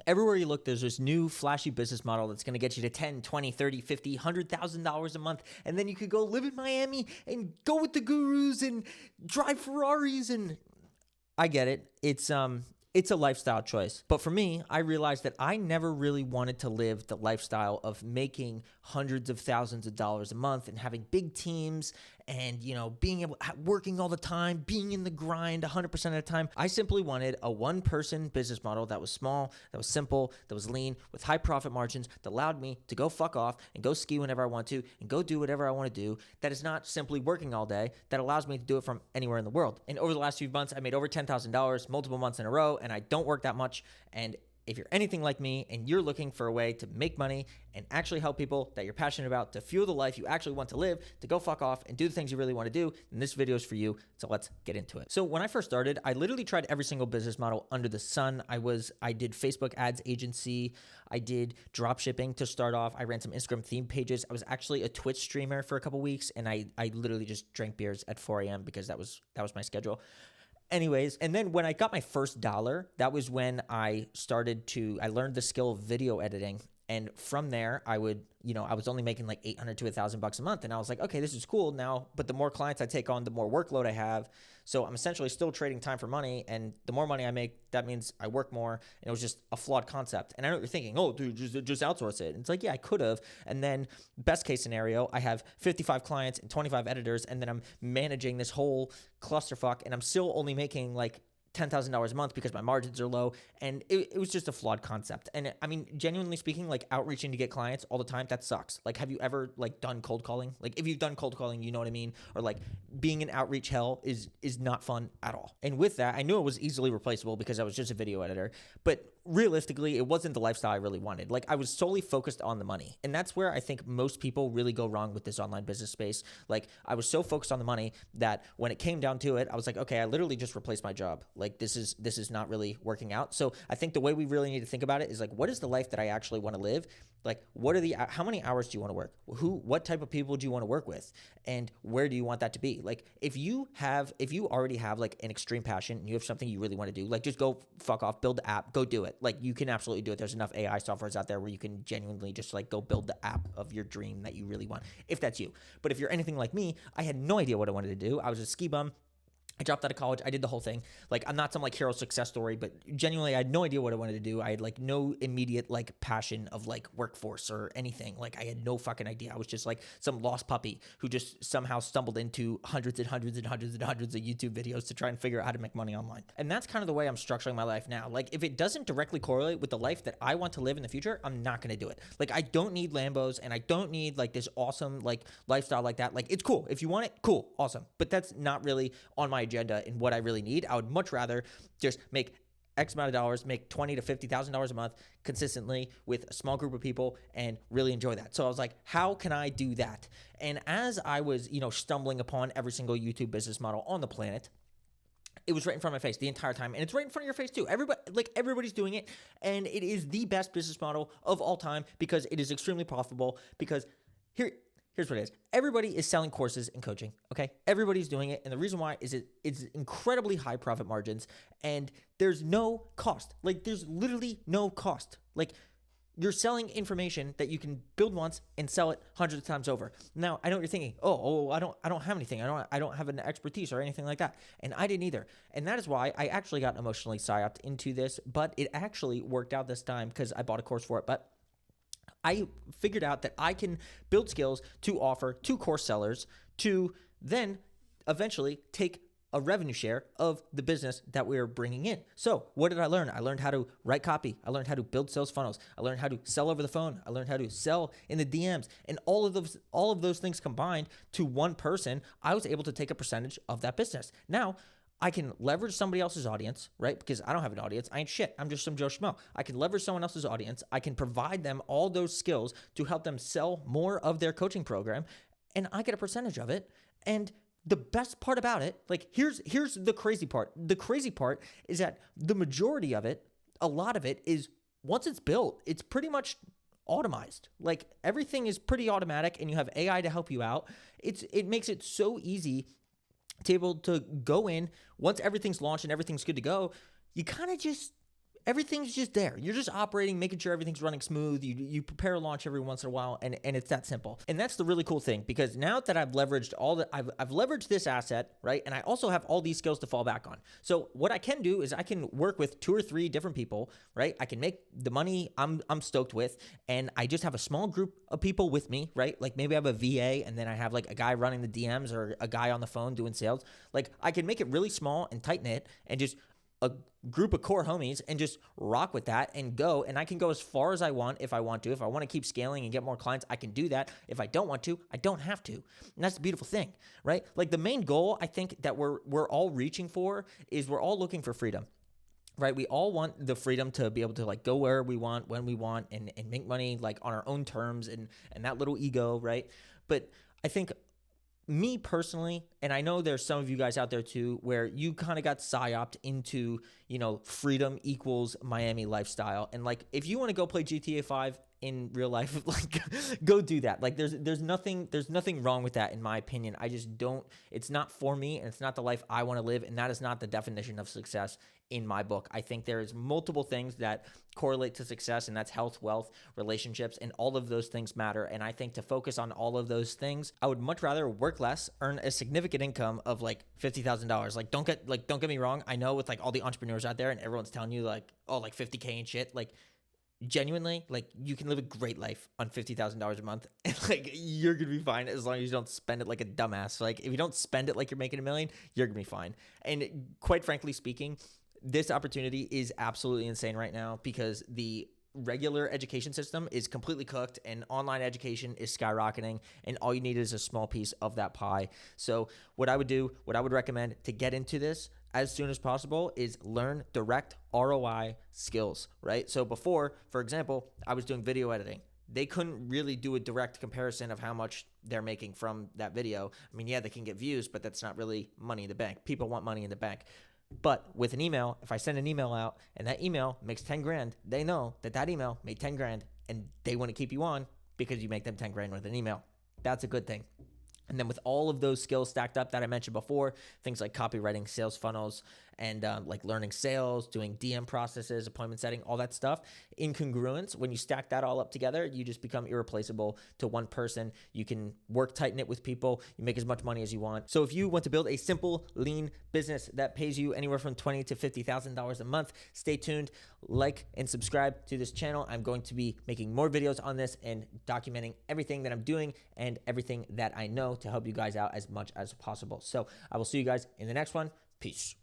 Everywhere you look, there's this new flashy business model that's going to get you to 10, 20, 30, 50, $100,000 a month. And then you could go live in Miami and go with the gurus and drive Ferraris. And I get it. It's a lifestyle choice. But for me, I realized that I never really wanted to live the lifestyle of making hundreds of thousands of dollars a month and having big teams and, being able, working all the time, being in the grind 100% of the time. I simply wanted a one-person business model that was small, that was simple, that was lean, with high profit margins, that allowed me to go fuck off and go ski whenever I want to and go do whatever I want to do, that is not simply working all day, that allows me to do it from anywhere in the world. And over the last few months, I made over $10,000 multiple months in a row, and I don't work that much. And if you're anything like me and you're looking for a way to make money and actually help people that you're passionate about to fuel the life you actually want to live, to go fuck off and do the things you really want to do, then this video is for you. So let's get into it. So when I first started, I literally tried every single business model under the sun. I did Facebook ads agency. I did drop shipping to start off. I ran some Instagram theme pages. I was actually a Twitch streamer for a couple weeks, and I literally just drank beers at 4 a.m. because that was my schedule. Anyways, and then when I got my first dollar, that was when I learned the skill of video editing. And from there, I was only making like $800 to $1,000 a month. And I was like, okay, this is cool now. But the more clients I take on, the more workload I have. So I'm essentially still trading time for money. And the more money I make, that means I work more. And it was just a flawed concept. And I know what you're thinking, oh, dude, just outsource it. And it's like, yeah, I could have. And then best case scenario, I have 55 clients and 25 editors. And then I'm managing this whole clusterfuck. And I'm still only making like $10,000 a month because my margins are low. And it was just a flawed concept. And I mean, genuinely speaking, like outreaching to get clients all the time, that sucks. Like, have you ever like done cold calling? Like if you've done cold calling, you know what I mean? Or like being in outreach hell is not fun at all. And with that, I knew it was easily replaceable because I was just a video editor, but realistically, it wasn't the lifestyle I really wanted. Like I was solely focused on the money. And that's where I think most people really go wrong with this online business space. Like I was so focused on the money that when it came down to it, I was like, okay, I literally just replaced my job. Like this is not really working out. So I think the way we really need to think about it is like, what is the life that I actually want to live? Like how many hours do you want to work? What type of people do you want to work with? And where do you want that to be? Like if you already have like an extreme passion and you have something you really want to do, like just go fuck off, build the app, go do it. Like you can absolutely do it. There's enough AI softwares out there where you can genuinely just like go build the app of your dream that you really want, if that's you. But if you're anything like me, I had no idea what I wanted to do. I was a ski bum. I dropped out of college. I did the whole thing. Like, I'm not some like hero success story, but genuinely, I had no idea what I wanted to do. I had like no immediate like passion of like workforce or anything. Like, I had no fucking idea. I was just like some lost puppy who just somehow stumbled into hundreds and hundreds and hundreds and hundreds of YouTube videos to try and figure out how to make money online. And that's kind of the way I'm structuring my life now. Like, if it doesn't directly correlate with the life that I want to live in the future, I'm not going to do it. Like, I don't need Lambos and I don't need like this awesome like lifestyle like that. Like, it's cool. If you want it, cool, awesome. But that's not really on my agenda and what I really need. I would much rather just make X amount of dollars, make $20,000 to $50,000 a month consistently with a small group of people and really enjoy that. So I was like, how can I do that? And as I was, stumbling upon every single YouTube business model on the planet, it was right in front of my face the entire time. And it's right in front of your face too. Everybody's doing it. And it is the best business model of all time because it is extremely profitable. Because here's what it is. Everybody is selling courses and coaching, okay? Everybody's doing it. And the reason why is it's incredibly high profit margins and there's no cost. Like there's literally no cost. Like you're selling information that you can build once and sell it hundreds of times over. Now, I know what you're thinking. I don't have anything. I don't have an expertise or anything like that. And I didn't either. And that is why I actually got emotionally psyoped into this, but it actually worked out this time because I bought a course for it. But I figured out that I can build skills to offer to course sellers to then eventually take a revenue share of the business that we're bringing in. So what did I learn? I learned how to write copy. I learned how to build sales funnels. I learned how to sell over the phone. I learned how to sell in the DMs. And all of those things combined to one person, I was able to take a percentage of that business. Now, I can leverage somebody else's audience, right? Because I don't have an audience. I ain't shit. I'm just some Joe Schmo. I can leverage someone else's audience. I can provide them all those skills to help them sell more of their coaching program, and I get a percentage of it. And the best part about it, like here's the crazy part. The crazy part is that the majority of it, a lot of it is once it's built, it's pretty much automized. Like everything is pretty automatic and you have AI to help you out. It makes it so easy to be able to go in once everything's launched and everything's good to go. You kind of just everything's just there. You're just operating, making sure everything's running smooth. You prepare a launch every once in a while, and it's that simple. And that's the really cool thing, because now that I've leveraged I've leveraged this asset, right? And I also have all these skills to fall back on. So what I can do is I can work with 2 or 3 different people, right? I can make the money I'm stoked with, and I just have a small group of people with me, right? Like maybe I have a VA, and then I have like a guy running the DMs or a guy on the phone doing sales. Like I can make it really small and tight knit, and just a group of core homies, and just rock with that and go. And I can go as far as I want if I want to. If I want to keep scaling and get more clients, I can do that. If I don't want to, I don't have to. And that's the beautiful thing, right? Like the main goal I think that we're all reaching for is we're all looking for freedom. Right? We all want the freedom to be able to like go where we want, when we want, and make money like on our own terms, and that little ego, right? But I think me personally, and I know there's some of you guys out there too, where you kind of got psyoped into, freedom equals Miami lifestyle. And like, if you want to go play GTA 5 in real life, like go do that. Like there's nothing wrong with that in my opinion. I just don't, it's not for me, and it's not the life I want to live. And that is not the definition of success in my book. I think there is multiple things that correlate to success, and that's health, wealth, relationships, and all of those things matter. And I think to focus on all of those things, I would much rather work less, earn a significant income of like $50,000. Like don't get me wrong. I know with like all the entrepreneurs out there and everyone's telling you like, oh, like 50K and shit, like genuinely, like you can live a great life on $50,000 a month, and like you're gonna be fine as long as you don't spend it like a dumbass. Like if you don't spend it like you're making $1 million, you're gonna be fine. And quite frankly speaking, this opportunity is absolutely insane right now, because the regular education system is completely cooked and online education is skyrocketing, and all you need is a small piece of that pie. So what I would recommend to get into this as soon as possible is learn direct ROI skills, right? So before, for example, I was doing video editing. They couldn't really do a direct comparison of how much they're making from that video. I mean, yeah, they can get views, but that's not really money in the bank. People want money in the bank. But with an email, if I send an email out and that email makes 10 grand, they know that email made 10 grand, and they want to keep you on because you make them 10 grand with an email. That's a good thing. And then with all of those skills stacked up that I mentioned before, things like copywriting, sales funnels, and like learning sales, doing DM processes, appointment setting, all that stuff, in congruence, when you stack that all up together, you just become irreplaceable to one person. You can work tight knit with people. You make as much money as you want. So if you want to build a simple, lean business that pays you anywhere from $20,000 to $50,000 a month, stay tuned, like and subscribe to this channel. I'm going to be making more videos on this and documenting everything that I'm doing and everything that I know to help you guys out as much as possible. So I will see you guys in the next one. Peace.